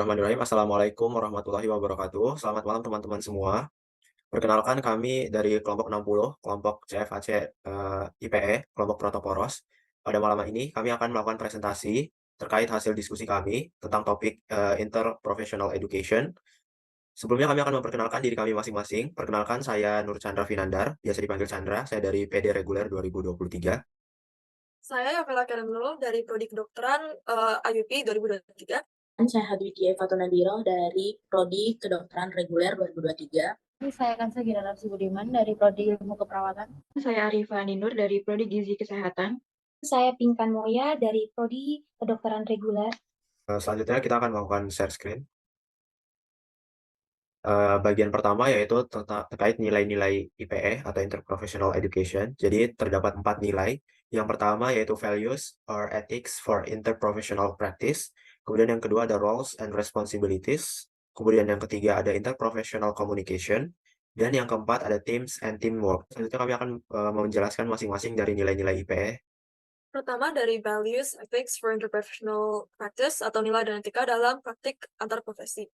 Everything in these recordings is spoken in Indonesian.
Bismillahirrahmanirrahim. Assalamualaikum warahmatullahi wabarakatuh. Selamat malam teman-teman semua. Perkenalkan kami dari kelompok 60, kelompok CFAC IPE, kelompok Protoporos. Pada malam ini kami akan melakukan presentasi terkait hasil diskusi kami tentang topik Interprofessional Education. Sebelumnya kami akan memperkenalkan diri kami masing-masing. Perkenalkan, saya Nur Chandra Vinandar, biasa dipanggil Chandra. Saya dari PD Reguler 2023. Saya Yovela Karenul dari Prodi Kedokteran IUP 2023. Saya Hadwidia Fatunadiro dari Prodi Kedokteran Reguler 2023. Saya Kansa Giranarsi Budiman dari Prodi Ilmu Keperawatan. Saya Arifa Ninur dari Prodi Gizi Kesehatan. Saya Pinkan Moya dari Prodi Kedokteran Reguler. Selanjutnya kita akan melakukan share screen. Bagian pertama yaitu terkait nilai-nilai IPE atau Interprofessional Education. Jadi terdapat 4 nilai. Yang pertama yaitu Values or Ethics for Interprofessional Practice. Kemudian yang kedua ada Roles and Responsibilities. Kemudian yang ketiga ada Interprofessional Communication. Dan yang keempat ada Teams and Teamwork. Selanjutnya kami akan menjelaskan masing-masing dari nilai-nilai IPE. Pertama dari Values, Ethics for Interprofessional Practice atau nilai dan etika dalam praktik antar profesi.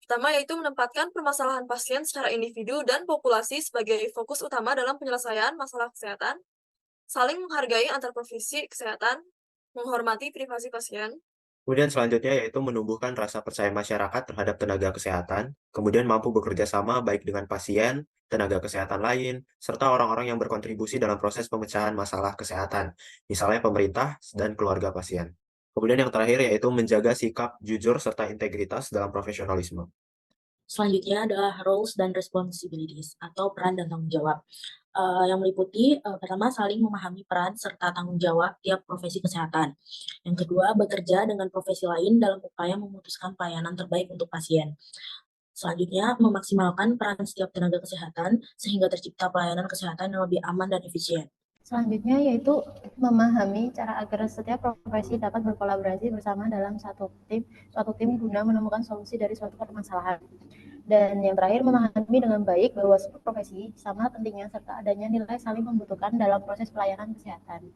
Pertama yaitu menempatkan permasalahan pasien secara individu dan populasi sebagai fokus utama dalam penyelesaian masalah kesehatan, saling menghargai antar profesi kesehatan, menghormati privasi pasien. Kemudian selanjutnya yaitu menumbuhkan rasa percaya masyarakat terhadap tenaga kesehatan, kemudian mampu bekerja sama baik dengan pasien, tenaga kesehatan lain, serta orang-orang yang berkontribusi dalam proses pemecahan masalah kesehatan, misalnya pemerintah dan keluarga pasien. Kemudian yang terakhir yaitu menjaga sikap jujur serta integritas dalam profesionalisme. Selanjutnya adalah Roles dan Responsibilities atau peran dan tanggung jawab. Yang meliputi pertama saling memahami peran serta tanggung jawab tiap profesi kesehatan. Yang kedua, bekerja dengan profesi lain dalam upaya memutuskan pelayanan terbaik untuk pasien. Selanjutnya, memaksimalkan peran setiap tenaga kesehatan sehingga tercipta pelayanan kesehatan yang lebih aman dan efisien. Selanjutnya yaitu memahami cara agar setiap profesi dapat berkolaborasi bersama dalam suatu tim guna menemukan solusi dari suatu permasalahan. Dan yang terakhir, memahami dengan baik bahwa sebuah profesi sama pentingnya serta adanya nilai saling membutuhkan dalam proses pelayanan kesehatan.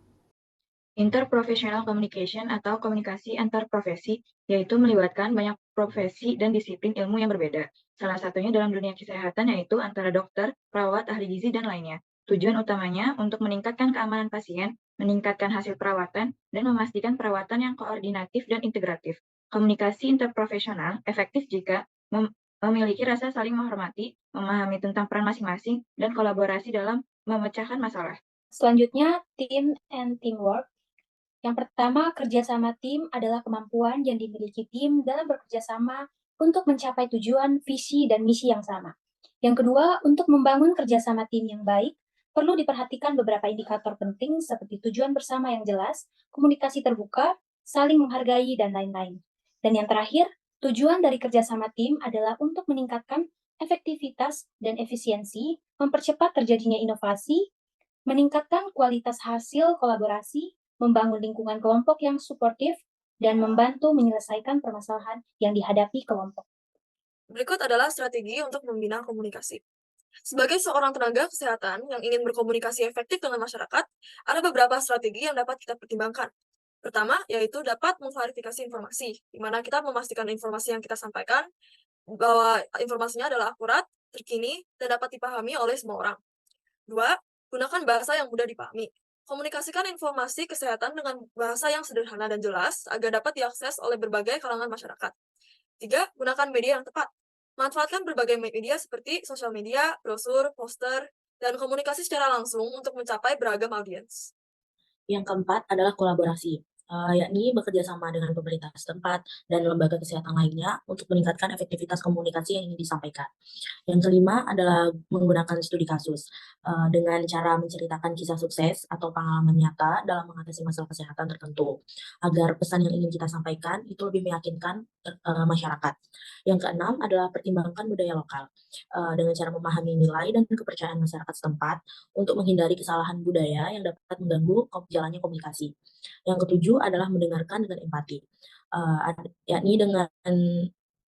Interprofessional Communication atau komunikasi antar profesi, yaitu melibatkan banyak profesi dan disiplin ilmu yang berbeda. Salah satunya dalam dunia kesehatan yaitu antara dokter, perawat, ahli gizi, dan lainnya. Tujuan utamanya untuk meningkatkan keamanan pasien, meningkatkan hasil perawatan, dan memastikan perawatan yang koordinatif dan integratif. Komunikasi interprofesional efektif jika memiliki rasa saling menghormati, memahami tentang peran masing-masing, dan kolaborasi dalam memecahkan masalah. Selanjutnya, Team and Teamwork. Yang pertama, kerjasama tim adalah kemampuan yang dimiliki tim dalam bekerja sama untuk mencapai tujuan, visi, dan misi yang sama. Yang kedua, untuk membangun kerjasama tim yang baik, perlu diperhatikan beberapa indikator penting seperti tujuan bersama yang jelas, komunikasi terbuka, saling menghargai, dan lain-lain. Dan yang terakhir, tujuan dari kerjasama tim adalah untuk meningkatkan efektivitas dan efisiensi, mempercepat terjadinya inovasi, meningkatkan kualitas hasil kolaborasi, membangun lingkungan kelompok yang suportif, dan membantu menyelesaikan permasalahan yang dihadapi kelompok. Berikut adalah strategi untuk membina komunikasi. Sebagai seorang tenaga kesehatan yang ingin berkomunikasi efektif dengan masyarakat, ada beberapa strategi yang dapat kita pertimbangkan. Pertama, yaitu dapat mengklarifikasi informasi, di mana kita memastikan informasi yang kita sampaikan bahwa informasinya adalah akurat, terkini, dan dapat dipahami oleh semua orang. Dua, gunakan bahasa yang mudah dipahami. Komunikasikan informasi kesehatan dengan bahasa yang sederhana dan jelas agar dapat diakses oleh berbagai kalangan masyarakat. Tiga, gunakan media yang tepat. Manfaatkan berbagai media seperti sosial media, brosur, poster, dan komunikasi secara langsung untuk mencapai beragam audiens. Yang keempat adalah kolaborasi, yakni bekerja sama dengan pemerintah setempat dan lembaga kesehatan lainnya untuk meningkatkan efektivitas komunikasi yang ingin disampaikan. Yang kelima adalah menggunakan studi kasus dengan cara menceritakan kisah sukses atau pengalaman nyata dalam mengatasi masalah kesehatan tertentu, agar pesan yang ingin kita sampaikan itu lebih meyakinkan masyarakat. Yang keenam adalah pertimbangkan budaya lokal dengan cara memahami nilai dan kepercayaan masyarakat setempat untuk menghindari kesalahan budaya yang dapat mengganggu jalannya komunikasi. Yang ketujuh adalah mendengarkan dengan empati, yakni dengan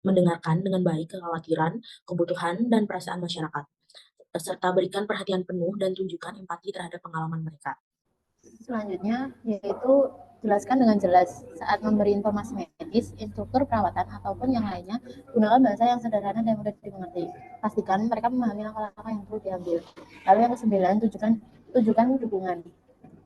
mendengarkan dengan baik kekhawatiran, kebutuhan, dan perasaan masyarakat, serta berikan perhatian penuh dan tunjukkan empati terhadap pengalaman mereka. Selanjutnya yaitu Jelaskan dengan jelas. Saat memberi informasi medis, instruktur perawatan ataupun yang lainnya, gunakan bahasa yang sederhana dan mudah dimengerti. Pastikan mereka memahami langkah-langkah yang perlu diambil. Lalu yang kesembilan, tujukan dukungan.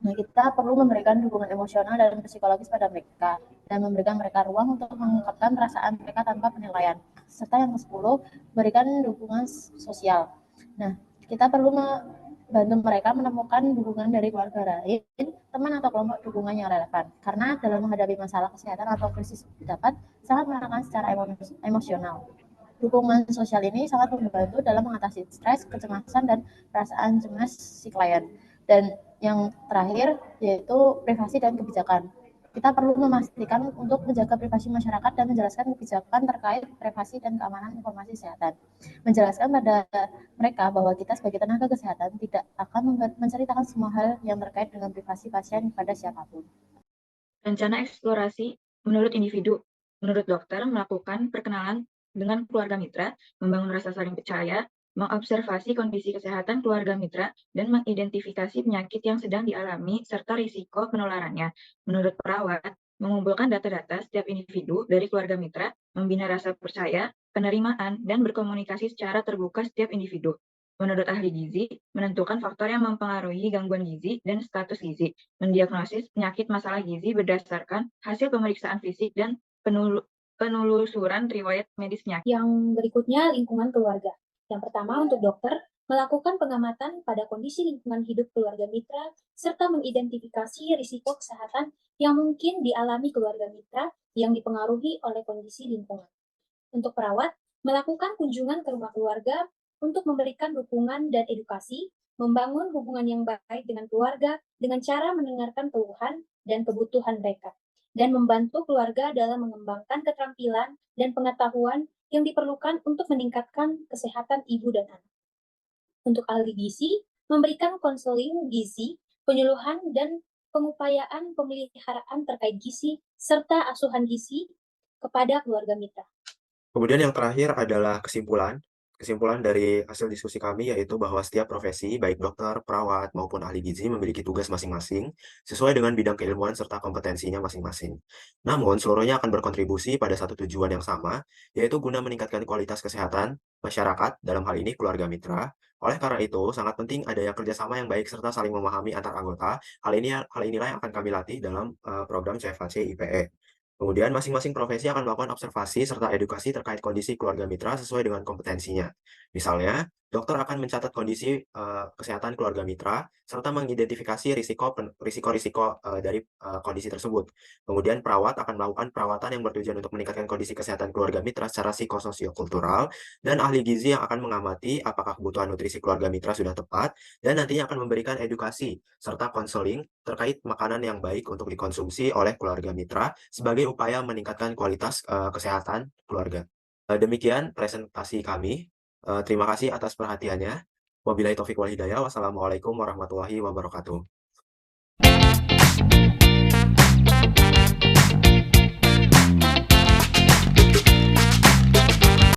Nah, kita perlu memberikan dukungan emosional dan psikologis pada mereka dan memberikan mereka ruang untuk mengungkapkan perasaan mereka tanpa penilaian. Serta yang ke-10, berikan dukungan sosial. Nah, kita perlu membantu mereka menemukan dukungan dari keluarga lain, teman atau kelompok dukungan yang relevan. Karena dalam menghadapi masalah kesehatan atau krisis dapat sangat menekan secara emosional. Dukungan sosial ini sangat membantu dalam mengatasi stres, kecemasan, dan perasaan cemas si klien. Dan yang terakhir yaitu privasi dan kebijakan. Kita perlu memastikan untuk menjaga privasi masyarakat dan menjelaskan kebijakan terkait privasi dan keamanan informasi kesehatan. Menjelaskan pada mereka bahwa kita sebagai tenaga kesehatan tidak akan menceritakan semua hal yang terkait dengan privasi pasien kepada siapapun. Rencana eksplorasi menurut individu. Menurut dokter, melakukan perkenalan dengan keluarga mitra, membangun rasa saling percaya, mengobservasi kondisi kesehatan keluarga mitra, dan mengidentifikasi penyakit yang sedang dialami serta risiko penularannya. Menurut perawat, mengumpulkan data-data setiap individu dari keluarga mitra, membina rasa percaya, penerimaan, dan berkomunikasi secara terbuka setiap individu. Menurut ahli gizi, menentukan faktor yang mempengaruhi gangguan gizi dan status gizi, mendiagnosis penyakit masalah gizi berdasarkan hasil pemeriksaan fisik dan penelusuran riwayat medis penyakit. Yang berikutnya, lingkungan keluarga. Yang pertama, untuk dokter, melakukan pengamatan pada kondisi lingkungan hidup keluarga mitra, serta mengidentifikasi risiko kesehatan yang mungkin dialami keluarga mitra yang dipengaruhi oleh kondisi lingkungan. Untuk perawat, melakukan kunjungan ke rumah keluarga untuk memberikan dukungan dan edukasi, membangun hubungan yang baik dengan keluarga dengan cara mendengarkan keluhan dan kebutuhan mereka, dan membantu keluarga dalam mengembangkan keterampilan dan pengetahuan yang diperlukan untuk meningkatkan kesehatan ibu dan anak. Untuk ahli gizi, memberikan konseling gizi, penyuluhan, dan pengupayaan pemeliharaan terkait gizi, serta asuhan gizi kepada keluarga mitra. Kemudian yang terakhir adalah kesimpulan. Kesimpulan dari hasil diskusi kami yaitu bahwa setiap profesi, baik dokter, perawat, maupun ahli gizi memiliki tugas masing-masing sesuai dengan bidang keilmuan serta kompetensinya masing-masing. Namun, seluruhnya akan berkontribusi pada satu tujuan yang sama, yaitu guna meningkatkan kualitas kesehatan masyarakat, dalam hal ini keluarga mitra. Oleh karena itu, sangat penting adanya kerjasama yang baik serta saling memahami antar anggota. Hal inilah yang akan kami latih dalam program CFHC IPE. Kemudian masing-masing profesi akan melakukan observasi serta edukasi terkait kondisi keluarga mitra sesuai dengan kompetensinya. Misalnya, dokter akan mencatat kondisi kesehatan keluarga mitra serta mengidentifikasi risiko-risiko dari kondisi tersebut. Kemudian perawat akan melakukan perawatan yang bertujuan untuk meningkatkan kondisi kesehatan keluarga mitra secara psikososiokultural, dan ahli gizi yang akan mengamati apakah kebutuhan nutrisi keluarga mitra sudah tepat dan nantinya akan memberikan edukasi serta konseling terkait makanan yang baik untuk dikonsumsi oleh keluarga mitra sebagai upaya meningkatkan kualitas kesehatan keluarga. Demikian presentasi kami. Terima kasih atas perhatiannya. Wabillahi taufiq wal hidayah. Wassalamualaikum warahmatullahi wabarakatuh.